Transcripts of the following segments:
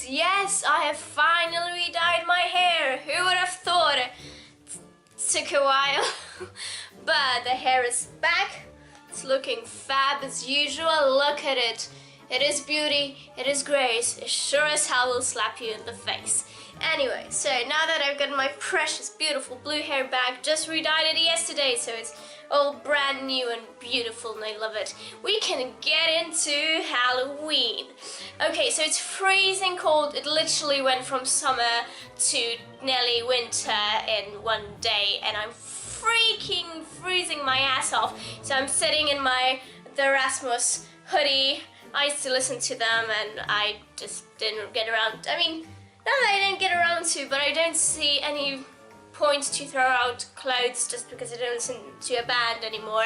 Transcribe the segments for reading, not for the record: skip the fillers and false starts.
yes, I have finally dyed my hair. Who would have thought? It took a while, but the hair is back. It's looking fab as usual. Look at it. It is beauty, it is grace. It sure as hell will slap you in the face. Anyway, so now that I've got my precious, beautiful blue hair back, just redyed it yesterday, so it's all brand new and beautiful and I love it. We can get into Halloween. Okay, so it's freezing cold. It literally went from summer to nearly winter in one day and I'm freaking freezing my ass off. So I'm sitting in the Erasmus hoodie. I used to listen to them and I just didn't get around. I mean, not that I didn't get around to, but I don't see any point to throw out clothes just because I don't listen to a band anymore.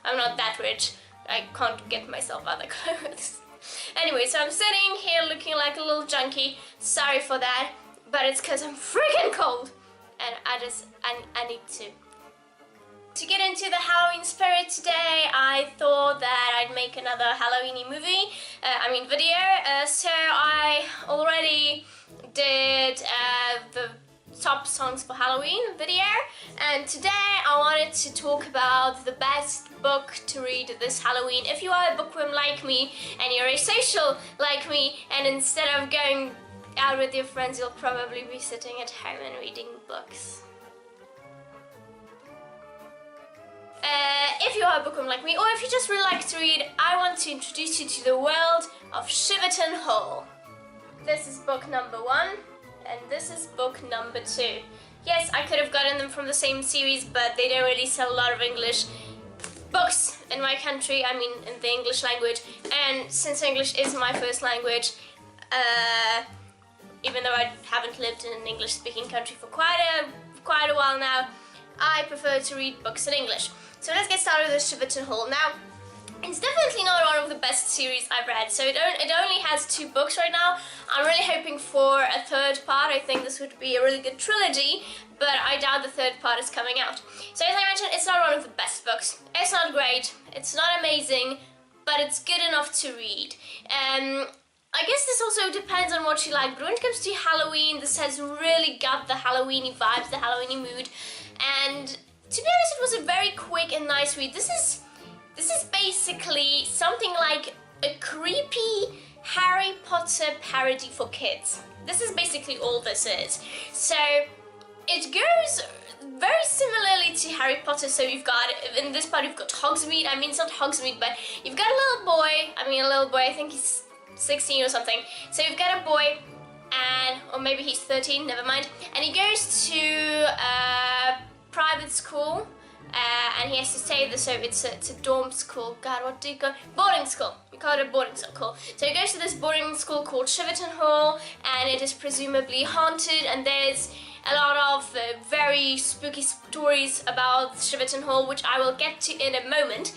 I'm not that rich. I can't get myself other clothes. Anyway, so I'm sitting here looking like a little junkie. Sorry for that, but it's because I'm freaking cold and I need to. To get into the Halloween spirit today, I thought that I'd make another Halloweeny video. So I already did the top songs for Halloween video, and today I wanted to talk about the best book to read this Halloween. If you are a bookworm like me and you're a social like me, and instead of going out with your friends, you'll probably be sitting at home and reading books. If you are a bookworm like me, or if you just really like to read, I want to introduce you to the world of Shiverton Hall. This is book number 1, and this is book number 2. Yes, I could have gotten them from the same series, but they don't really sell a lot of English books in my country, I mean in the English language, and since English is my first language, even though I haven't lived in an English-speaking country for quite a while now, I prefer to read books in English. So let's get started with Shiverton Hall. Now, it's definitely not one of the best series I've read, so it only has 2 books right now. I'm really hoping for a 3rd part. I think this would be a really good trilogy, but I doubt the 3rd part is coming out. So as I mentioned, it's not one of the best books. It's not great, it's not amazing, but it's good enough to read. I guess this also depends on what you like, but when it comes to Halloween, this has really got the Halloweeny vibes, the Halloweeny mood, and to be honest, it was a very quick and nice read. This is basically something like a creepy Harry Potter parody for kids. This is basically all this is. So it goes very similarly to Harry Potter. So you've got, in this part you've got Hogsmeade. I mean, it's not Hogsmeade, but you've got a little boy. I think he's 16 or something. So you've got a boy, or maybe he's 13, never mind. And he goes to a private school. And he has to stay there, so it's a dorm school. God, what do you call it? Boarding school. We call it a boarding school. So he goes to this boarding school called Shiverton Hall, and it is presumably haunted, and there's a lot of very spooky stories about Shiverton Hall, which I will get to in a moment.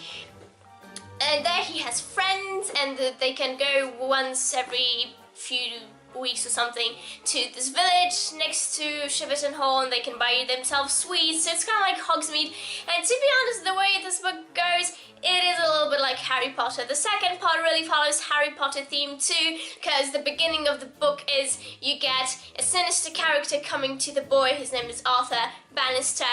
And there he has friends, and they can go once every few weeks or something to this village next to Shiverton Hall, and they can buy themselves sweets. So it's kind of like Hogsmeade, and to be honest, the way this book goes, it is a little bit like Harry Potter. The 2nd part really follows Harry Potter theme too, because the beginning of the book is you get a sinister character coming to the boy, his name is Arthur Bannister,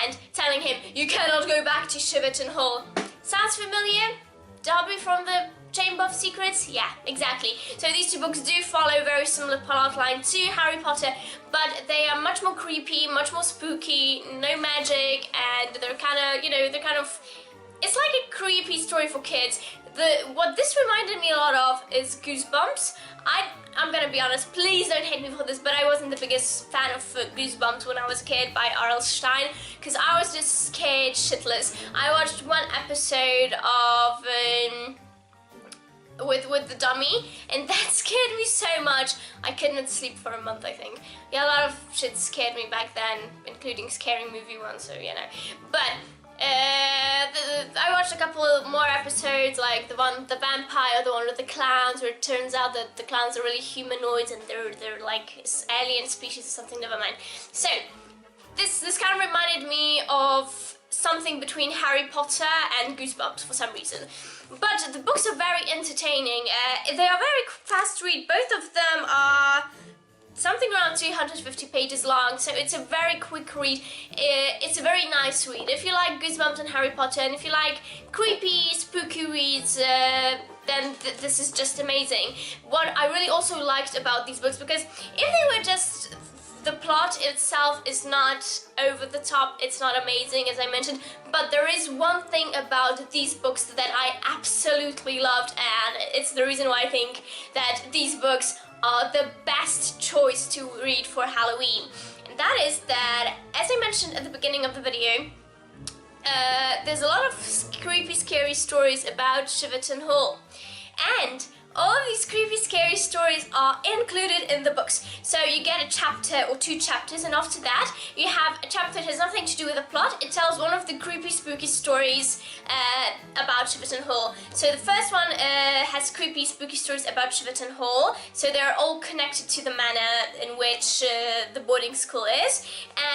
and telling him, you cannot go back to Shiverton Hall. Sounds familiar? Darby from the Chamber of Secrets? Yeah, exactly. So these 2 books do follow very similar plot line to Harry Potter, but they are much more creepy, much more spooky, no magic, and they're kind of, it's like a creepy story for kids. What this reminded me a lot of is Goosebumps. I'm gonna be honest, please don't hate me for this, but I wasn't the biggest fan of Goosebumps when I was a kid by R.L. Stine, because I was just scared shitless. I watched 1 episode of with the dummy, and that scared me so much I couldn't sleep for a month, I think. Yeah, a lot of shit scared me back then, including Scary Movie 1, so you know. But I watched a couple more episodes, like the vampire, the one with the clowns, where it turns out that the clowns are really humanoids and they're like alien species or something, never mind. So this kind of reminded me of something between Harry Potter and Goosebumps for some reason. But the books are very entertaining. They are very fast read. Both of them are something around 250 pages long, so it's a very quick read. It's a very nice read. If you like Goosebumps and Harry Potter, and if you like creepy, spooky reads, then this is just amazing. What I really also liked about these books, because if they were just, the plot itself is not over the top, it's not amazing as I mentioned, but there is one thing about these books that I absolutely loved, and it's the reason why I think that these books are the best choice to read for Halloween. And that is that, as I mentioned at the beginning of the video, there's a lot of creepy, scary stories about Shiverton Hall. And all of these creepy, scary stories are included in the books. So you get a chapter or 2 chapters, and after that you have a chapter that has nothing to do with the plot. It tells one of the creepy, spooky stories about Shiverton Hall. So the first one has creepy, spooky stories about Shiverton Hall. So they're all connected to the manor in which the boarding school is.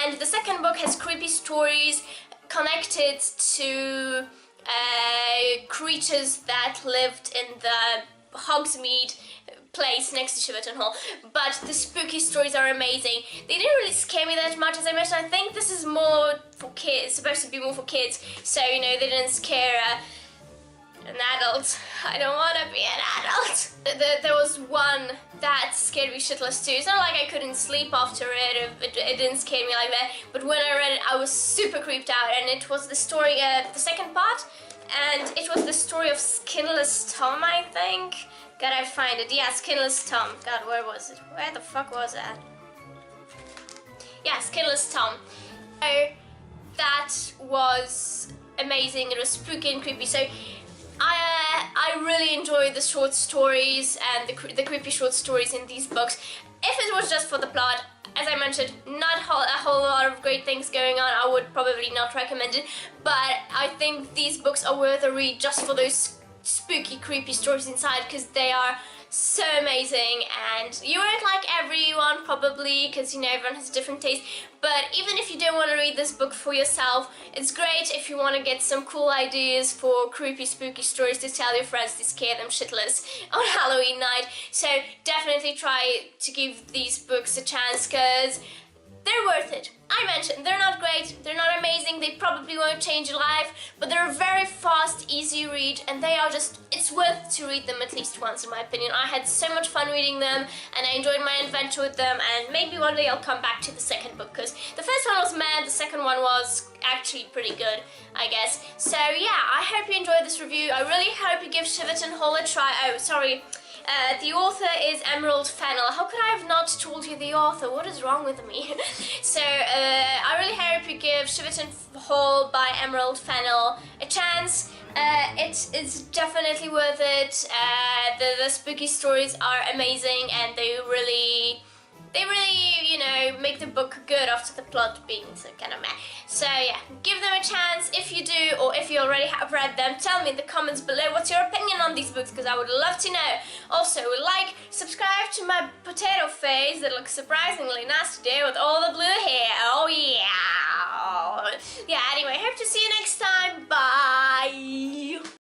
And the second book has creepy stories connected to creatures that lived in the Hogsmeade place next to Shiverton Hall, but the spooky stories are amazing. They didn't really scare me that much, as I mentioned. I think this is more for kids, supposed to be more for kids, so you know, they didn't scare an adult. I don't want to be an adult. There was one that scared me shitless too. It's not like I couldn't sleep after it, it didn't scare me like that, but when I read it I was super creeped out, and it was the story, the second part, and it was the story of Skinless Tom, I think. God, I find it. Yeah, Skinless Tom. God, where was it? Where the fuck was that? Yeah, Skinless Tom. So that was amazing. It was spooky and creepy. So I really enjoyed the short stories and the creepy short stories in these books. If it was just for the plot, as I mentioned, not a whole lot of great things going on, I would probably not recommend it, but I think these books are worth a read just for those spooky, creepy stories inside, because they are so amazing. And you won't like everyone probably, because you know, everyone has a different taste, but even if you don't want to read this book for yourself, it's great if you want to get some cool ideas for creepy, spooky stories to tell your friends to scare them shitless on Halloween night. So definitely try to give these books a chance, because they're worth it. I mentioned, they're not great, they're not amazing, they probably won't change your life, but they're a very fast, easy read, and they are just, it's worth to read them at least once in my opinion. I had so much fun reading them, and I enjoyed my adventure with them, and maybe one day I'll come back to the second book, because the first one was mad, the second one was actually pretty good, I guess. So yeah, I hope you enjoyed this review. I really hope you give Shiverton Hall a try. Oh, sorry. The author is Emerald Fennell. How could I have not told you the author? What is wrong with me? So, I really hope you give Shiverton Hall by Emerald Fennell a chance. It is definitely worth it. The spooky stories are amazing, and they really, you know, make the book good after the plot being so kind of meh. So yeah, give them a chance if you do, or if you already have read them. Tell me in the comments below what's your opinion on these books, because I would love to know. Also, like, subscribe to my potato face that looks surprisingly nice today with all the blue hair. Oh yeah. Yeah, anyway, hope to see you next time. Bye.